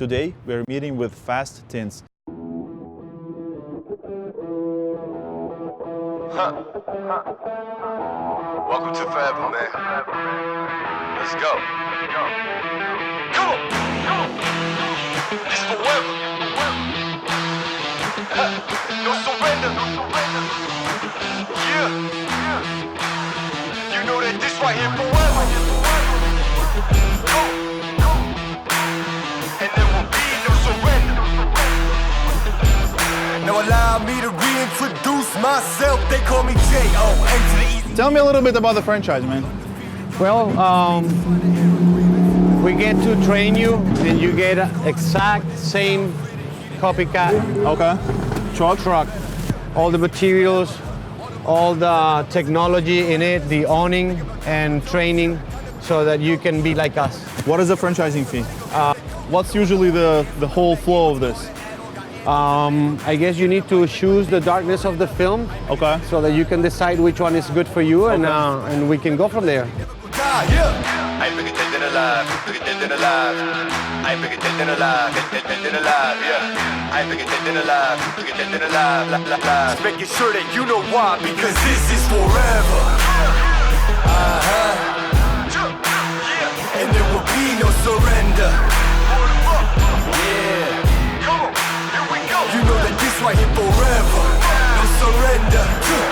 Today, we're meeting with Fast Tints. Welcome to Forever, man. Let's go. Come on. This forever. No surrender. Yeah. You know that this right here forever. And there will be no surrender. Now allow me to reintroduce myself. They call me J.O. Tell me a little bit about the franchise, man. Well, we get to train you, and you get an exact same copycat Okay. truck. All the materials, all the technology in it, the awning and training, so that you can be like us. What is the franchising fee? What's usually the whole flow of this? I guess you need to choose the darkness of the film, Okay. so that you can decide which one is good for you, and we can go from there. I ain't bigger dead than alive, bigger dead than alive. I ain't bigger dead than alive, dead than alive, yeah. I ain't bigger dead than alive, bigger dead than alive, Just making sure that you know why, because this is forever. And there will be no surrender. Yeah. Come on, here we go. You know that this right here forever. No surrender.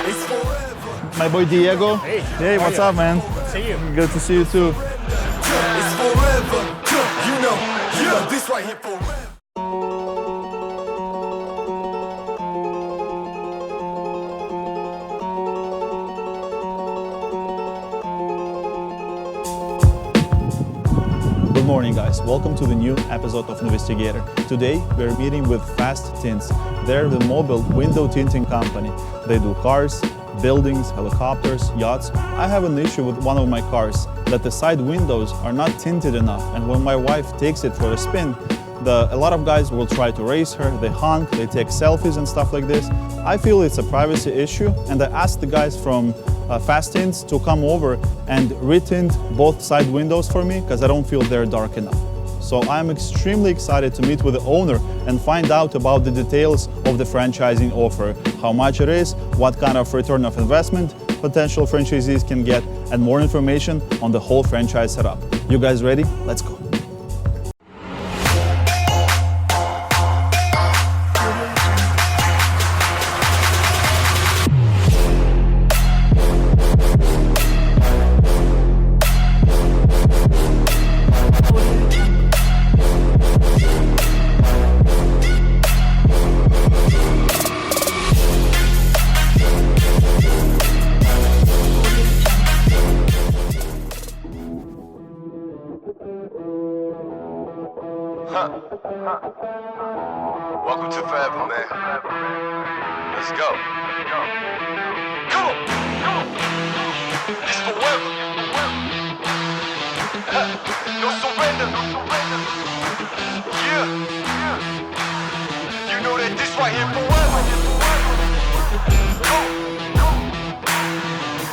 It's forever. My boy Diego. Hey, what's up, man? See you. Good to see you too. It's forever. You know this right here forever. Good morning, guys. Welcome to the new episode of Investigator. Today, we're meeting with Fast Tints. They're the mobile window tinting company. They do cars, buildings, helicopters, yachts. I have an issue with one of my cars, that the side windows are not tinted enough, and when my wife takes it for a spin, a lot of guys will try to race her, they honk, they take selfies and stuff like this. I feel it's a privacy issue, and I asked the guys from Fast Tints to come over and re-tint both side windows for me, because I don't feel they're dark enough. So I'm extremely excited to meet with the owner and find out about the details of the franchising offer, how much it is, what kind of return of investment potential franchisees can get, and more information on the whole franchise setup. You guys ready? Let's go. Welcome to Forever, man. Let's go. Come on. This forever. No surrender. Yeah. You know that this right here forever.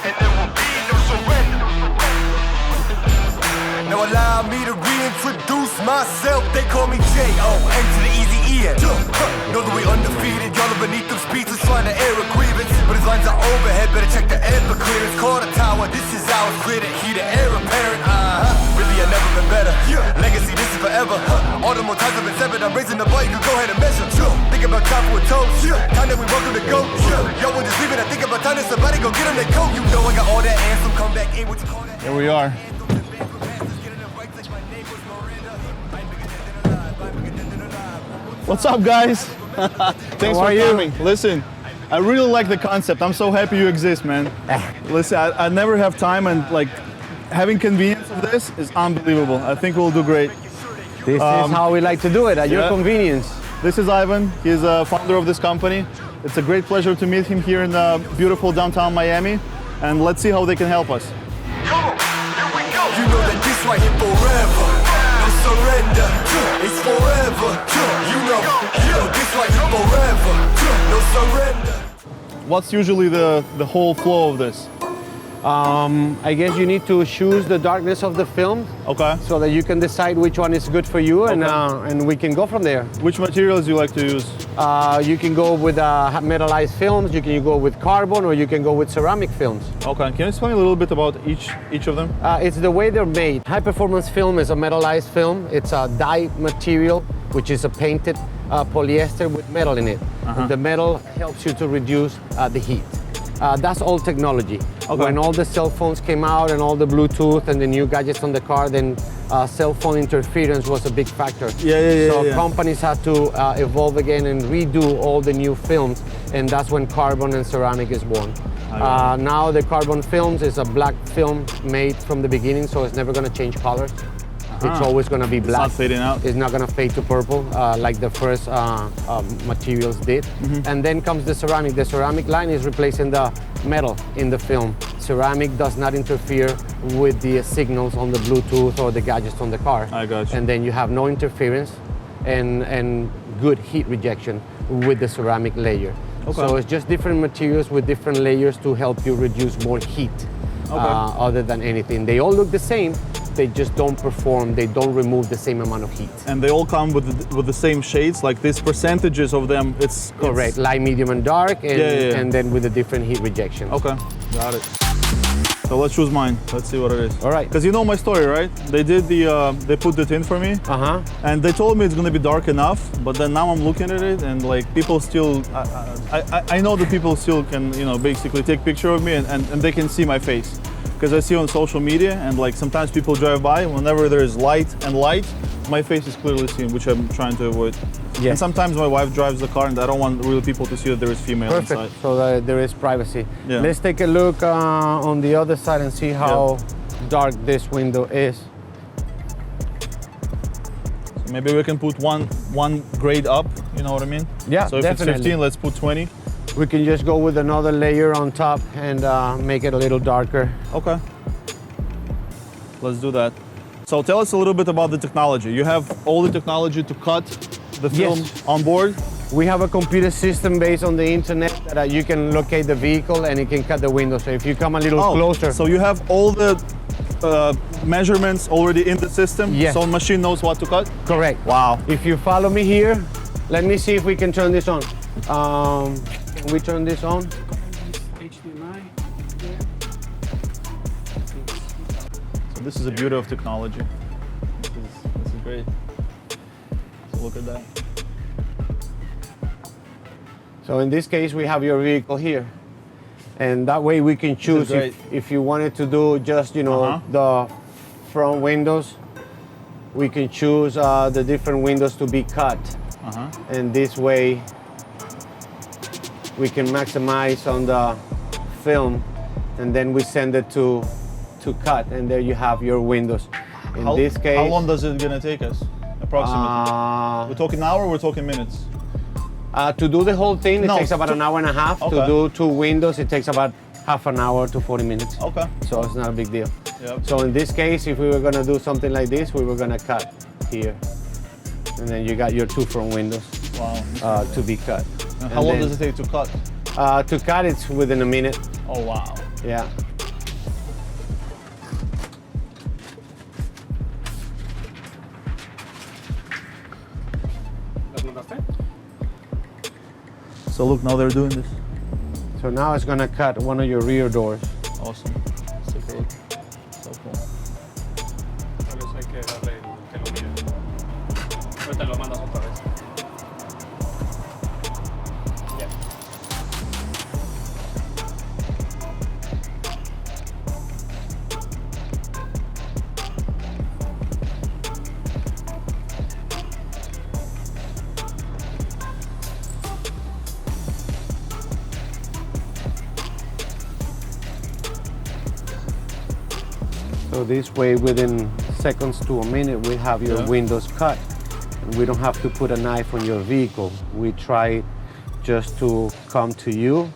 And there will be no surrender. Now allow me to reintroduce myself. They call me J.O. to the easy E-N. Know that we undefeated. Y'all are beneath them speeches trying to air a grievance. But his lines are overhead. Better check the air for clearance. Call the tower. This is ours. Clear the heat. The air apparent. Really, I've never been better. Legacy, this is forever. All the more times I've been severed. I'm raising the bar. You can go ahead and measure. Think about time for a toast. Time that we welcome to go. Yo, we're just leaving. I think about time that somebody go get them their coat. You know I got all that anthem. Come back in. What you call that? Here we are. What's up, guys? Thanks for coming. Listen, I really like the concept. I'm so happy you exist, man. Listen, I never have time, and like having convenience of this is unbelievable. I think we'll do great. This is how we like to do it, at your convenience. This is Ivan. He's a founder of this company. It's a great pleasure to meet him here in beautiful downtown Miami, and let's see how they can help us. Come on, here we go. You know that this right here forever. No surrender. It's forever. You know this right here forever. No surrender. What's usually the whole flow of this? I guess you need to choose the darkness of the film Okay. so that you can decide which one is good for you, Okay. and we can go from there. Which materials do you like to use? You can go with metallized films, you can go with carbon, or you can go with ceramic films. Okay. Can you explain a little bit about each of them? It's the way they're made. High performance film is a metallized film. It's a dye material, which is a painted polyester with metal in it. And the metal helps you to reduce the heat. That's all technology. Okay. When all the cell phones came out and all the Bluetooth and the new gadgets on the car, then cell phone interference was a big factor. So companies had to evolve again and redo all the new films, and that's when carbon and ceramic is born. Now the carbon films is a black film made from the beginning, so it's never going to change colors. It's always going to be black. It's not fading out. It's not going to fade to purple like the first materials did. And then comes the ceramic. The ceramic line is replacing the metal in the film. Ceramic does not interfere with the signals on the Bluetooth or the gadgets on the car. I got you. And then you have no interference and good heat rejection with the ceramic layer. So it's just different materials with different layers to help you reduce more heat other than anything. They all look the same. They just don't perform, they don't remove the same amount of heat. And they all come with the same shades, like these percentages of them, it's... Correct, light, medium, and dark, and then with a different heat rejection. Okay, got it. So let's choose mine. Let's see what it is. All right. Because you know my story, right? They did they put the tint for me. And they told me it's gonna be dark enough, but then now I'm looking at it and like people still, I know that people still can, basically take picture of me and they can see my face. Because I see on social media and like sometimes people drive by, whenever there is light, my face is clearly seen, which I'm trying to avoid. Yeah. And sometimes my wife drives the car and I don't want really people to see that there is female inside. So that there is privacy. Yeah. Let's take a look on the other side and see how dark this window is. So maybe we can put one grade up, you know what I mean? Yeah, so if definitely. it's 15, let's put 20. We can just go with another layer on top and make it a little darker. Okay. Let's do that. So tell us a little bit about the technology. You have all the technology to cut the film on board? We have a computer system based on the internet that you can locate the vehicle and it can cut the window. So if you come a little closer. So you have all the measurements already in the system? Yes. So the machine knows what to cut? Correct. Wow. If you follow me here, let me see if we can turn this on. Can we turn this on? HDMI. So this is the beauty of technology. This is great. So look at that. So in this case, we have your vehicle here. And that way we can choose if you wanted to do just, the front windows, we can choose the different windows to be cut. And this way, we can maximize on the film, and then we send it to cut, and there you have your windows. In this case, how long does it gonna take us, approximately? We're talking hour or we're talking minutes? To do the whole thing, it takes about an hour and a half. Okay. To do 2 windows, it takes about half an hour to 40 minutes. Okay. So it's not a big deal. Yep. So in this case, if we were gonna do something like this, we were gonna cut here. And then you got your 2 front windows to be cut. And how long does it take to cut? To cut, it's within a minute. Oh, wow. Yeah. So look, now they're doing this. So now it's gonna cut one of your rear doors. Awesome. Let's take a look. So cool. Solo hay que darle que lo mire. Ahorita lo mandas otra vez. Ya. So this way, within seconds to a minute, we have your windows cut. And we don't have to put a knife on your vehicle. We try just to come to you,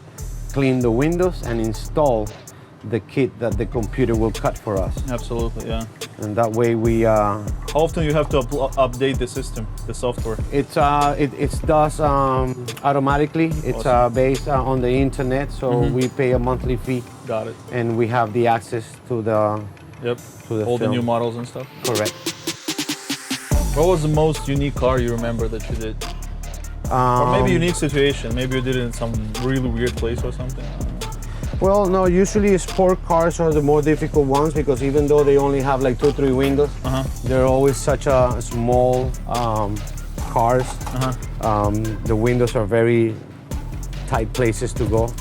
clean the windows, and install the kit that the computer will cut for us. Absolutely, yeah. And that way we How often you have to update the system, the software? it does automatically. It's Awesome. based on the internet, so we pay a monthly fee. Got it. And we have the access to the Yep. to the All the film. new models and stuff. Correct. What was the most unique car you remember that you did? Or maybe unique situation. Maybe you did it in some really weird place or something. Well, no, usually sport cars are the more difficult ones because even though they only have like 2-3 windows, they're always such a small cars. The windows are very tight places to go.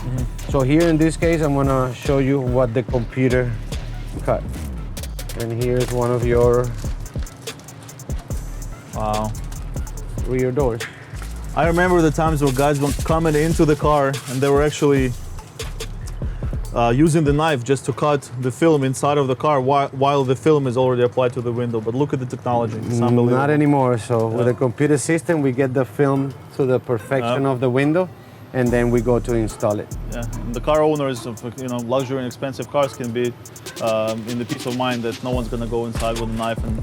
So here in this case, I'm gonna show you what the computer cut. And here's one of your Wow. rear doors. I remember the times where guys were coming into the car and they were actually using the knife just to cut the film inside of the car while the film is already applied to the window. But look at the technology, it's unbelievable. Not anymore. So with the computer system, we get the film to the perfection of the window, and then we go to install it. Yeah, and the car owners of luxury and expensive cars can be in the peace of mind that no one's gonna go inside with a knife and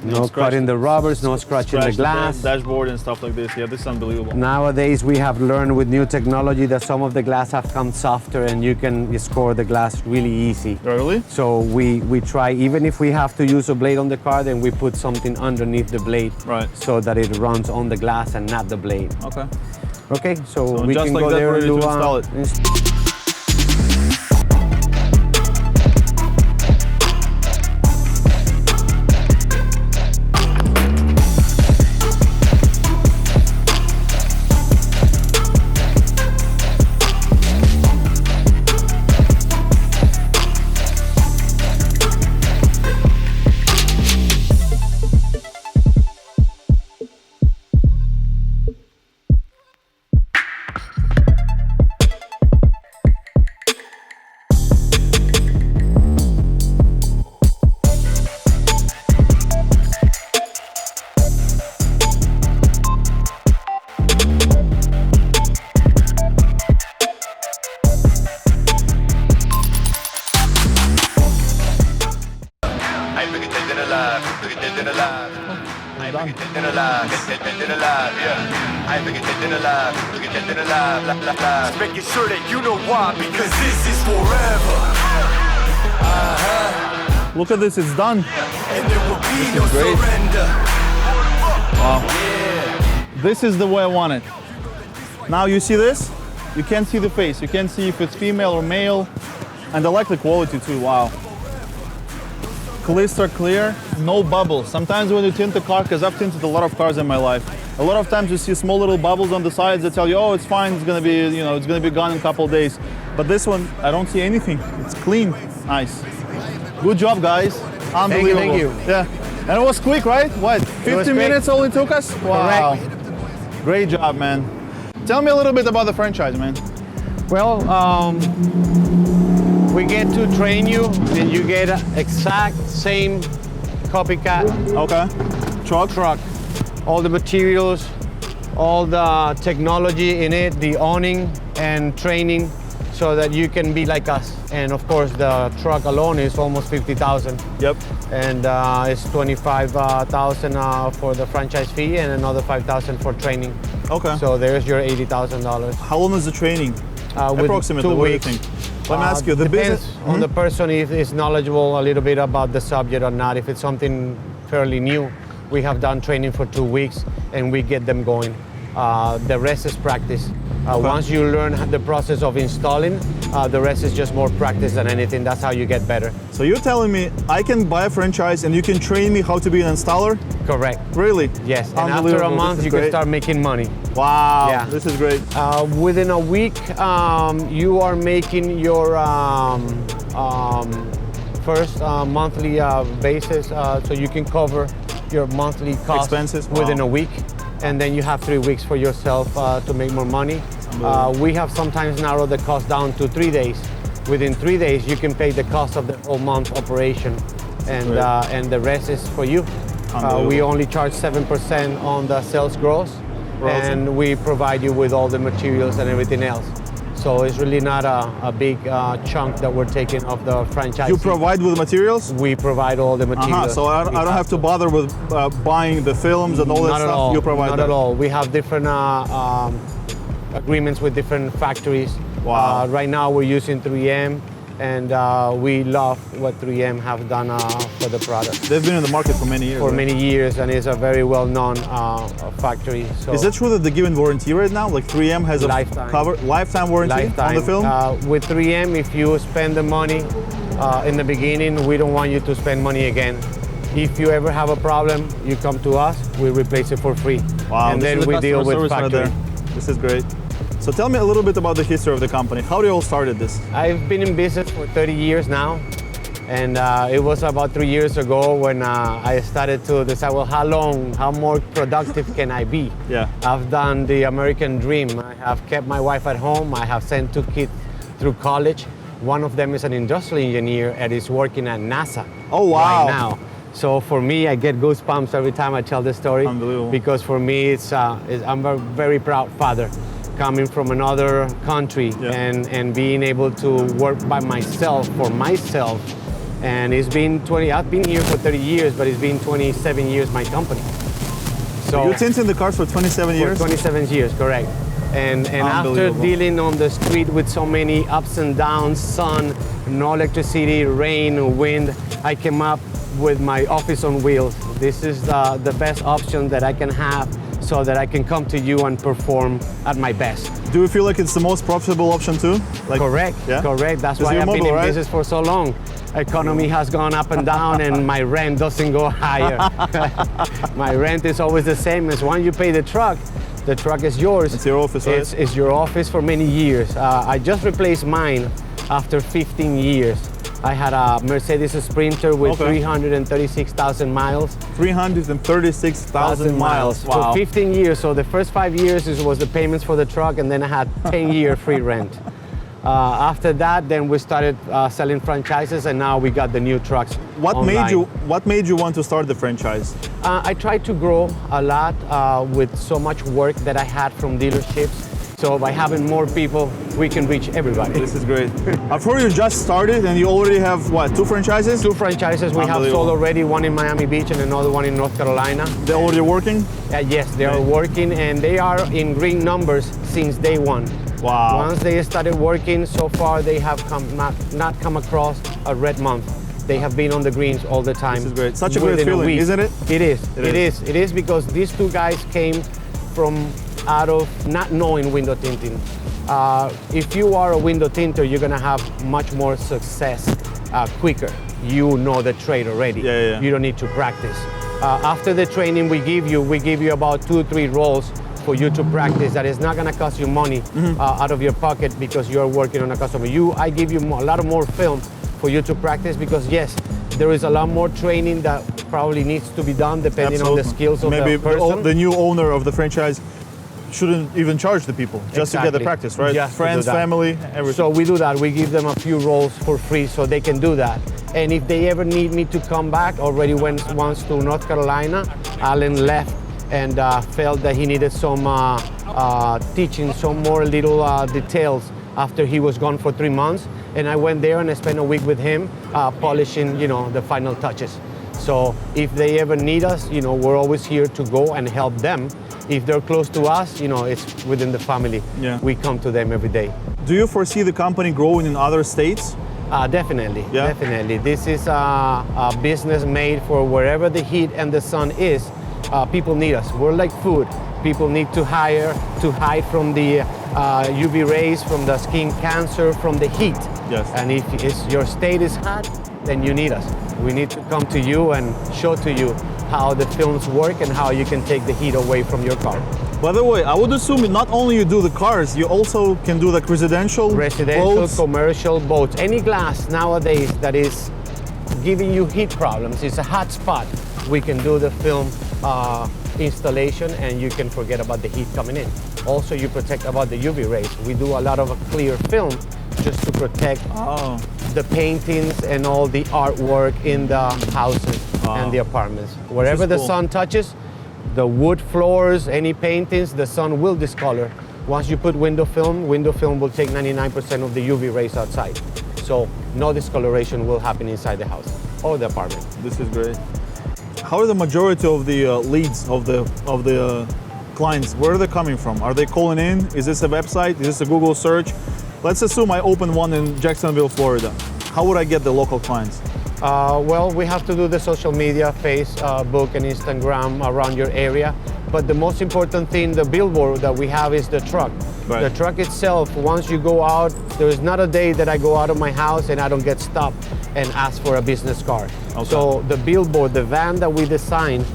No cutting the rubbers, no scratching the glass. Dashboard and stuff like this. Yeah, this is unbelievable. Nowadays, we have learned with new technology that some of the glass have come softer and you can score the glass really easy. Really? So we try, even if we have to use a blade on the car, then we put something underneath the blade Right. so that it runs on the glass and not the blade. Okay. Okay, so we just can like go that, there ready and to install it. Just making sure that you know why, because this is forever. Look at this, it's done. And there will be no great. surrender. Wow. This is the way I want it. Now you see this? You can't see the face. You can't see if it's female or male. And I like the quality too, wow. Crystal clear, no bubbles. Sometimes when you tint a car, because I've tinted a lot of cars in my life, a lot of times you see small little bubbles on the sides that tell you, oh, it's fine, it's gonna be, it's gonna be gone in a couple of days. But this one, I don't see anything. It's clean, nice. Good job, guys. Unbelievable. Thank you. Yeah, and it was quick, right? What, 15 minutes only took us? Wow. Correct. Great job, man. Tell me a little bit about the franchise, man. Well, we get to train you and you get exact same copycat Okay. truck. All the materials, all the technology in it, the owning and training so that you can be like us. And of course the truck alone is almost 50,000. Yep. And it's 25,000 for the franchise fee and another 5,000 for training. Okay. So there's your $80,000. How long is the training? With Approximately, 2 what do you weeks. think? Let me ask you, the Depends business... on the person if is knowledgeable a little bit about the subject or not. If it's something fairly new, we have done training for 2 weeks and we get them going. The rest is practice. Once you learn the process of installing, the rest is just more practice than anything. That's how you get better. So you're telling me I can buy a franchise and you can train me how to be an installer? Correct. Really? Yes. And after a Unbelievable. month, This is you great. can start making money. Wow, Yeah. this is great. Within a week, you are making your first monthly basis, so you can cover your monthly costs Expenses? within Wow. a week, and then you have 3 weeks for yourself to make more money. We have sometimes narrowed the cost down to 3 days. Within 3 days, you can pay the cost of the whole month operation, and the rest is for you. We only charge 7% on the sales gross, and we provide you with all the materials and everything else. So it's really not a big chunk that we're taking of the franchise. You provide with materials? We provide all the materials. So I don't have to bother with buying the films and all that stuff? All. You provide Not that? at all. We have different agreements with different factories. Wow. Right now we're using 3M, and we love what 3M have done for the product. They've been in the market for many years. For many years, and it's a very well-known factory. So is it true that they give warranty right now? Like 3M has a lifetime warranty on the film? With 3M, if you spend the money in the beginning, we don't want you to spend money again. If you ever have a problem, you come to us, we replace it for free. Wow, and then we deal with factory. Right there. This is great. So tell me a little bit about the history of the company. How you all started this? I've been in business for 30 years now. And it was about 3 years ago when I started to decide, well, how more productive can I be? Yeah. I've done the American dream. I have kept my wife at home. I have sent 2 kids through college. One of them is an industrial engineer and is working at NASA. Oh, wow. Right now. So for me, I get goosebumps every time I tell this story. Unbelievable. Because for me, I'm a very proud father, coming from another country and being able to work by myself, for myself. And it's been I've been here for 30 years, but it's been 27 years my company. So you're tinting the cars for 27 years? For 27 years, correct. And after dealing on the street with so many ups and downs, sun, no electricity, rain, wind, I came up with my office on wheels. This is the best option that I can have so that I can come to you and perform at my best. Do you feel like it's the most profitable option too? Correct, correct. That's why I've been in business for so long. Economy has gone up and down and my rent doesn't go higher. My rent is always the same as when you pay the truck is yours. It's your office, right? It's your office for many years. I just replaced mine after 15 years. I had a Mercedes Sprinter with 336,000 miles. 336,000 miles. Wow. For 15 years. So the first 5 years was the payments for the truck, and then I had 10-year free rent. After that, then we started selling franchises, and now we got the new trucks. What made you want to start the franchise? I tried to grow a lot with so much work that I had from dealerships. So by having more people, we can reach everybody. This is great. I've heard you just started and you already have, what, 2 franchises? 2 franchises we have sold already, one in Miami Beach and another one in North Carolina. They're already working? Yes, they are working, and they are in green numbers since day one. Wow. Once they started working, so far they have not come across a red month. They have been on the greens all the time. This is great. Such a great feeling, isn't it? It is because these 2 guys came from out of not knowing window tinting. If you are a window tinter, you're gonna have much more success quicker. You know the trade already. You don't need to practice. After the training we give you about 2 or 3 rolls for you to practice. That is not gonna cost you money out of your pocket because you're working on a customer. I give you a lot more film for you to practice because yes, there is a lot more training that probably needs to be done depending on the skills of the person. Maybe the new owner of the franchise shouldn't even charge the people just to get the practice, right? Just friends, family, everything. So we do that. We give them a few rolls for free so they can do that. And if they ever need me to come back, already went once to North Carolina, Alan left and felt that he needed some teaching, some more little details after he was gone for 3 months. And I went there and I spent a week with him polishing, the final touches. So if they ever need us, we're always here to go and help them. If they're close to us, it's within the family. We come to them every day. Do you foresee the company growing in other states? Definitely, definitely. This is a business made for wherever the heat and the sun is. People need us. We're like food. People need to hide from the UV rays, from the skin cancer, from the heat. Yes. And if your state is hot, then you need us. We need to come to you and show to you how the films work and how you can take the heat away from your car. By the way, I would assume not only you do the cars, you also can do like residential boats. Commercial boats. Any glass nowadays that is giving you heat problems, it's a hot spot, we can do the film installation and you can forget about the heat coming in. Also, you protect about the UV rays. We do a lot of clear film just to protect the paintings and all the artwork in the houses and the apartments. Wherever the sun touches, the wood floors, any paintings, the sun will discolor Once you put window film will take 99% of the UV rays outside. So no discoloration will happen inside the house or the apartment. This is great. How are the majority of the leads of the clients? Where are they coming from? Are they calling in? Is this a website? Is this a Google search? Let's assume I open one in Jacksonville, Florida. How would I get the local clients? Well, we have to do the social media, Facebook and Instagram around your area. But the most important thing, the billboard that we have is the truck. Right. The truck itself, once you go out, there is not a day that I go out of my house and I don't get stopped and ask for a business card. Okay. So the billboard, the van that we designed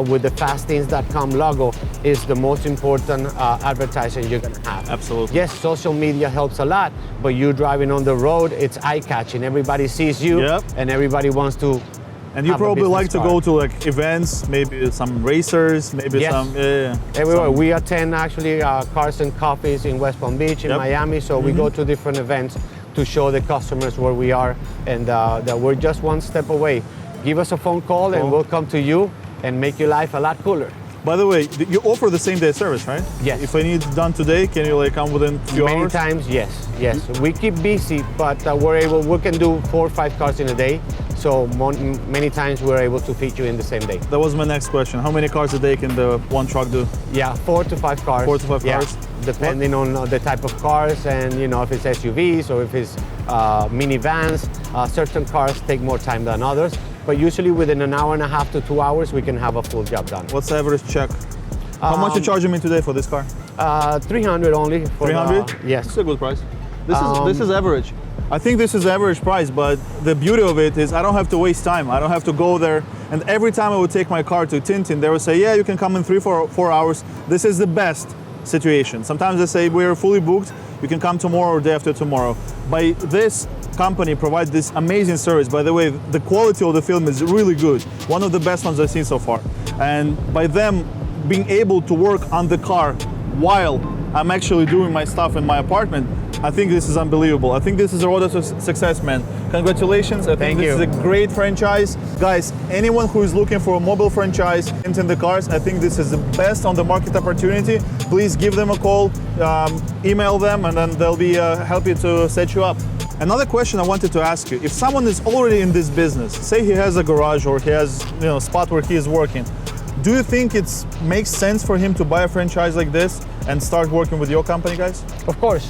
with the FastTints.com logo is the most important advertising you're gonna have. Absolutely. Yes, social media helps a lot, but you driving on the road, it's eye-catching. Everybody sees you, Yep. and everybody wants to. And you have a probably like to business go card. to like events, maybe some racers, maybe Yes. some. Everywhere. some- We attend actually Cars and Coffees in West Palm Beach, in Yep. Miami, so we go to different events to show the customers where we are and that we're just one step away. Give us a phone call Cool. and we'll come to you and make your life a lot cooler. By the way, you offer the same day service, right? Yes. If I need it done today, can you like come within a few Many hours? times, yes. We keep busy, but we can do 4 or 5 cars in a day. So many times we're able to feed you in the same day. That was my next question. How many cars a day can the one truck do? Yeah, 4 to 5 cars. 4 to 5 Yeah, cars? depending on the type of cars and if it's SUVs or if it's minivans. Certain cars take more time than others, but usually within an hour and a half to 2 hours, we can have a full job done. What's the average check? How much you charging me today for this car? 300 only. For 300? Yes. It's a good price. This is average. I think this is average price, but the beauty of it is I don't have to waste time. I don't have to go there. And every time I would take my car to Tinting, they would say, yeah, you can come in 3-4 hours. This is the best situation. Sometimes they say we're fully booked. You can come tomorrow or day after tomorrow. By this company provides this amazing service. By the way, the quality of the film is really good. One of the best ones I've seen so far. And by them being able to work on the car while I'm actually doing my stuff in my apartment, I think this is unbelievable. I think this is a road to success, man. Congratulations. I think this is a great franchise. Guys, anyone who is looking for a mobile franchise in the cars, I think this is the best on the market opportunity. Please give them a call, email them, and then they'll be happy to set you up. Another question I wanted to ask you, if someone is already in this business, say he has a garage or he has a spot where he is working, do you think it makes sense for him to buy a franchise like this and start working with your company, guys? Of course.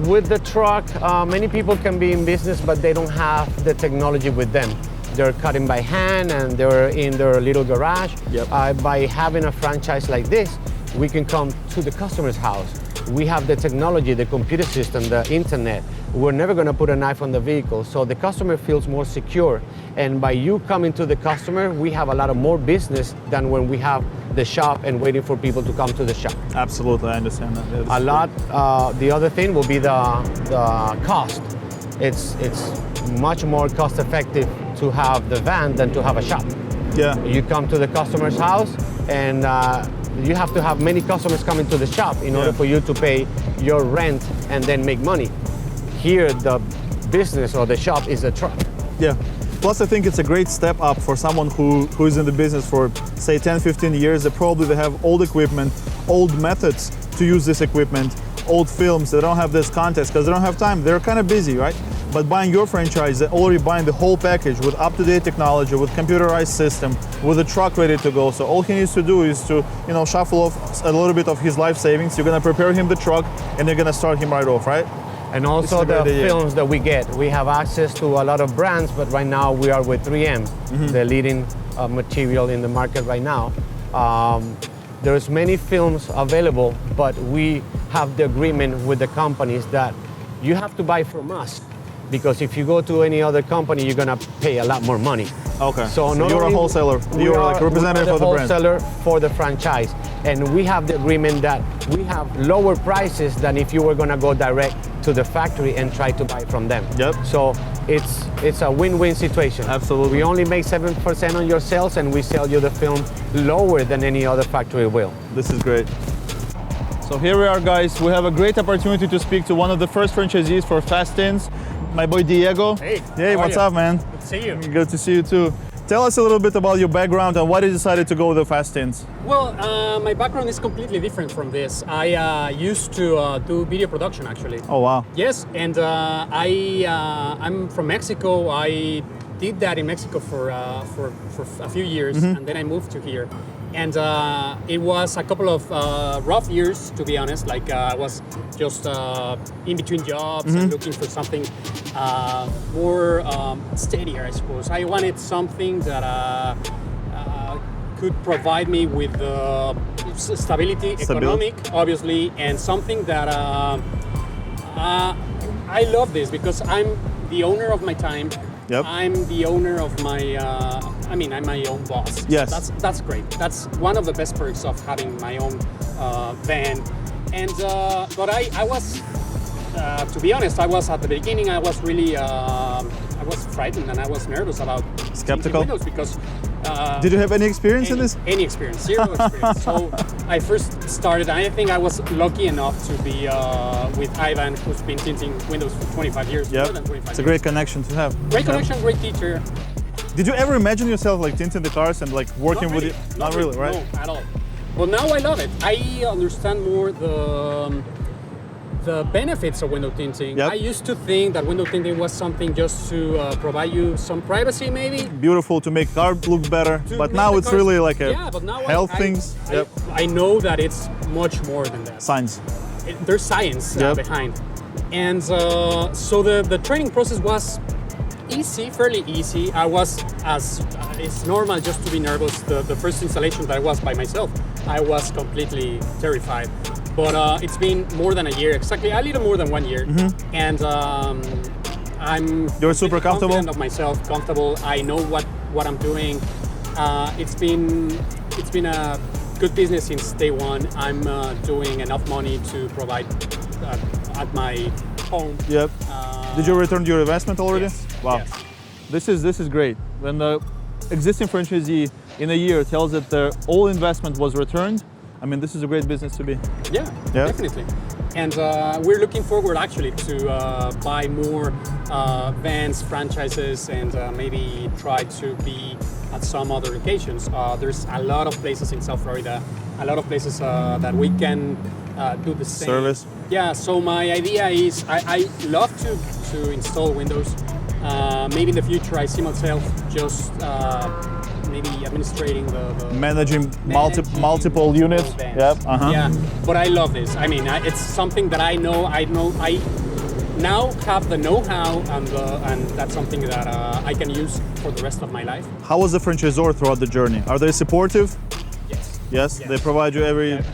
With the truck, many people can be in business, but they don't have the technology with them. They're cutting by hand and they're in their little garage. Yep. By having a franchise like this, we can come to the customer's house. We have the technology, the computer system, the internet. We're never going to put a knife on the vehicle, so the customer feels more secure. And by you coming to the customer, we have a lot of more business than when we have the shop and waiting for people to come to the shop. Absolutely, I understand that. The other thing will be the cost. It's much more cost effective to have the van than to have a shop. Yeah. You come to the customer's house and you have to have many customers coming to the shop in order for you to pay your rent and then make money. Here, the business or the shop is a truck. Yeah. Plus, I think it's a great step up for someone who is in the business for, say, 10, 15 years. They have old equipment, old methods to use this equipment, old films. They don't have this context because they don't have time. They're kind of busy, right? But buying your franchise, they're already buying the whole package with up-to-date technology, with computerized system, with a truck ready to go. So all he needs to do is to, shuffle off a little bit of his life savings. You're gonna prepare him the truck, and you're gonna start him right off, right? And also the films that we get. We have access to a lot of brands, but right now we are with 3M, the leading material in the market right now. There's many films available, but we have the agreement with the companies that you have to buy from us. Because if you go to any other company, you're gonna pay a lot more money. Okay. So you're a wholesaler. You're like representative of the brand. Wholesaler for the franchise, and we have the agreement that we have lower prices than if you were gonna go direct to the factory and try to buy from them. Yep. So it's a win-win situation. Absolutely. We only make 7% on your sales, and we sell you the film lower than any other factory will. This is great. So here we are, guys. We have a great opportunity to speak to one of the first franchisees for Fast Tints, my boy Diego. Hey, what's up, man? Good to see you. Good to see you too. Tell us a little bit about your background and why you decided to go with the Fast Tints. Well, my background is completely different from this. I used to do video production, actually. Oh, wow. Yes, and I'm from Mexico. I did that in Mexico for a few years, and then I moved to here. And it was a couple of rough years, to be honest. Like I was just in between jobs and looking for something more steadier, I suppose. I wanted something that could provide me with stability, economic, obviously, and something that I love this because I'm the owner of my time. Yep. I'm the owner of my, I'm my own boss. Yes. That's great. That's one of the best perks of having my own van. And, but I was, to be honest, I was at the beginning, I was really, I was frightened and I was nervous about skeptical windows because. Did you have any experience in this? Any experience, zero experience. So I first started, I think I was lucky enough to be with Ivan, who's been tinting windows for 25 years, more than 25 It's a great connection to have. Great connection, great teacher. Did you ever imagine yourself like tinting the cars and like working with it? Not really, right? No, at all. But now I love it. I understand more the benefits of window tinting. Yep. I used to think that window tinting was something just to provide you some privacy, maybe. Beautiful to make car look better, but now it's really like a health things. I know that it's much more than that. Science. There's science behind. And so the training process was easy, fairly easy. I was, as it's normal just to be nervous. The first installation that I was by myself, I was completely terrified. But it's been more than a year, exactly a little more than 1 year, and You're super comfortable? Confident of myself, comfortable. I know what I'm doing. It's been a good business since day one. I'm doing enough money to provide at my home. Yep. Did you return your investment already? Yes. Wow. Yes. This is great. When the existing franchisee in a year tells that their all investment was returned, I mean, this is a great business to be. Yeah, definitely. And we're looking forward actually to buy more vans, franchises, and maybe try to be at some other locations. There's a lot of places in South Florida, a lot of places that we can do the same. Service. Yeah, so my idea is I love to install windows. Maybe in the future I see myself just maybe administrating the managing multiple units. Yep. Yeah, but I love this. I mean, it's something that I know. I now have the know-how, and that's something that I can use for the rest of my life. How was the franchisor throughout the journey? Are they supportive? Yes. Yes, they provide you everything.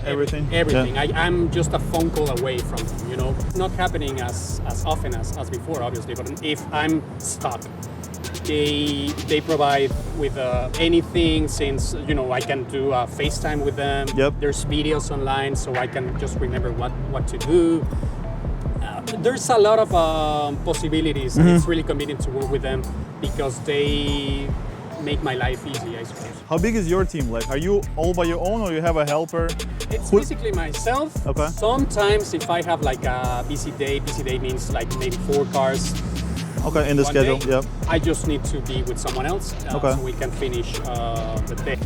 Everything. Yeah. I'm just a phone call away from them. You know, not happening as often as before, obviously. But if I'm stuck, they provide with anything, since I can do FaceTime with them. Yep. There's videos online, so I can just remember what to do. There's a lot of possibilities, and it's really convenient to work with them because they make my life easy, I suppose. How big is your team? Like, are you all by your own, or you have a helper? It's basically myself. Okay. Sometimes if I have like a busy day means like maybe 4 cars. Okay, in the schedule, day, I just need to be with someone else so we can finish the day.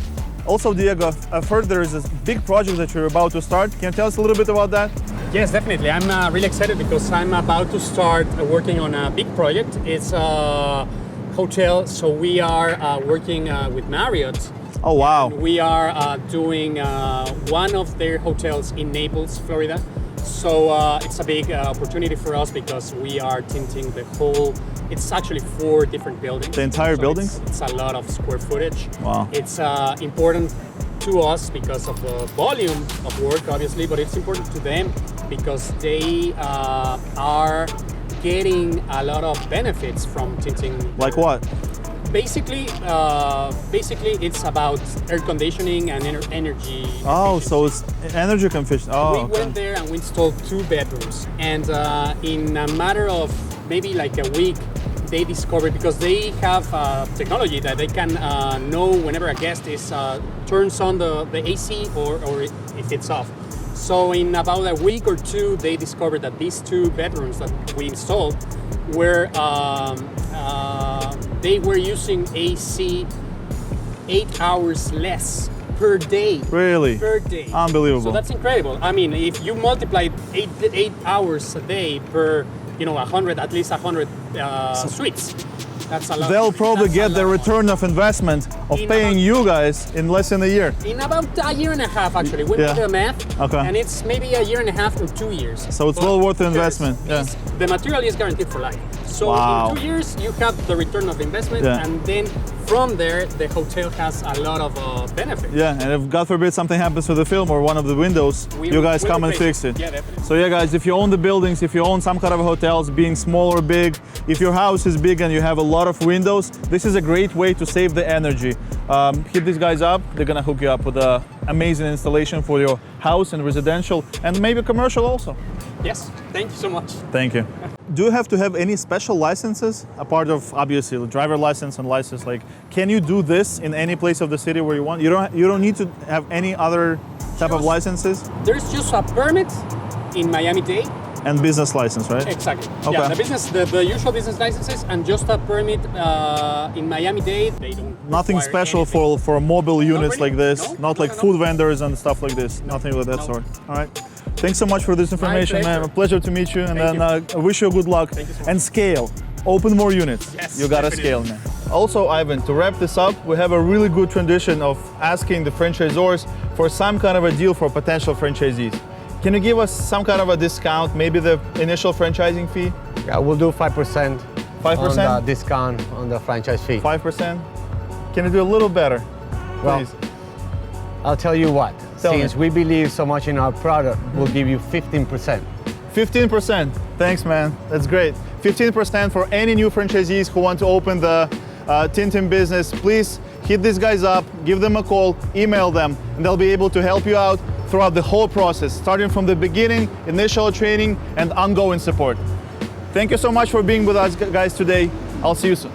Also, Diego, I've heard there is this big project that you're about to start. Can you tell us a little bit about that? Yes, definitely. I'm really excited because I'm about to start working on a big project. It's a hotel, so we are working with Marriott. Oh, wow. And we are doing one of their hotels in Naples, Florida. So it's a big opportunity for us because we are tinting the whole. It's actually 4 different buildings. The entire building? It's a lot of square footage. Wow. It's important to us because of the volume of work, obviously, but it's important to them because they are getting a lot of benefits from tinting. Like what? Basically, it's about air conditioning and energy. Oh, so it's energy efficient. Oh, we went there and we installed 2 bedrooms, and in a matter of maybe like a week, they discovered, because they have technology that they can know whenever a guest is turns on the AC or if it's off. So in about a week or 2, they discovered that these 2 bedrooms that we installed were they were using AC 8 hours less per day. Really? Per day. Unbelievable. So that's incredible. I mean, if you multiply 8 hours a day per, 100, at least 100 suites, that's a lot. They'll probably get the return of investment of paying you guys in less than a year. In about a year and a half, actually. We did the math, and it's maybe a year and a half to 2 years. So it's well worth the investment. The material is guaranteed for life. So in 2 years, you have the return of investment, and then from there, the hotel has a lot of benefits. Yeah, and if God forbid something happens to the film or one of the windows, you guys come and fix it. Yeah, definitely. So yeah, guys, if you own the buildings, if you own some kind of hotels, being small or big, if your house is big and you have a lot of windows, this is a great way to save the energy. Hit these guys up. They're gonna hook you up with an amazing installation for your house and residential, and maybe commercial also. Yes, thank you so much. Thank you. Do you have to have any special licenses, apart of obviously the driver license and license? Like, can you do this in any place of the city where you want? You don't need to have any other type of licenses? There's just a permit in Miami-Dade. And business license, right? Exactly. Okay. Yeah, the usual business licenses and just a permit in Miami-Dade. They don't. Nothing special anything. for mobile units really. like this. No, not like food vendors and stuff like this. Nothing like that sort. All right. Thanks so much for this information, man. A pleasure to meet you. And then I wish you good luck. Thank you so much. And scale. Open more units. Yes, you gotta definitely. scale, man. Also, Ivan, to wrap this up, we have a really good tradition of asking the franchisors for some kind of a deal for potential franchisees. Can you give us some kind of a discount, maybe the initial franchising fee? Yeah, we'll do 5%. 5%? On the discount on the franchise fee. 5%? Can you do a little better, please? Well, I'll tell you what. Since we believe so much in our product, we'll give you 15%. 15%. Thanks, man. That's great. 15% for any new franchisees who want to open the tinting business. Please hit these guys up, give them a call, email them, and they'll be able to help you out throughout the whole process, starting from the beginning, initial training, and ongoing support. Thank you so much for being with us, guys, today. I'll see you soon.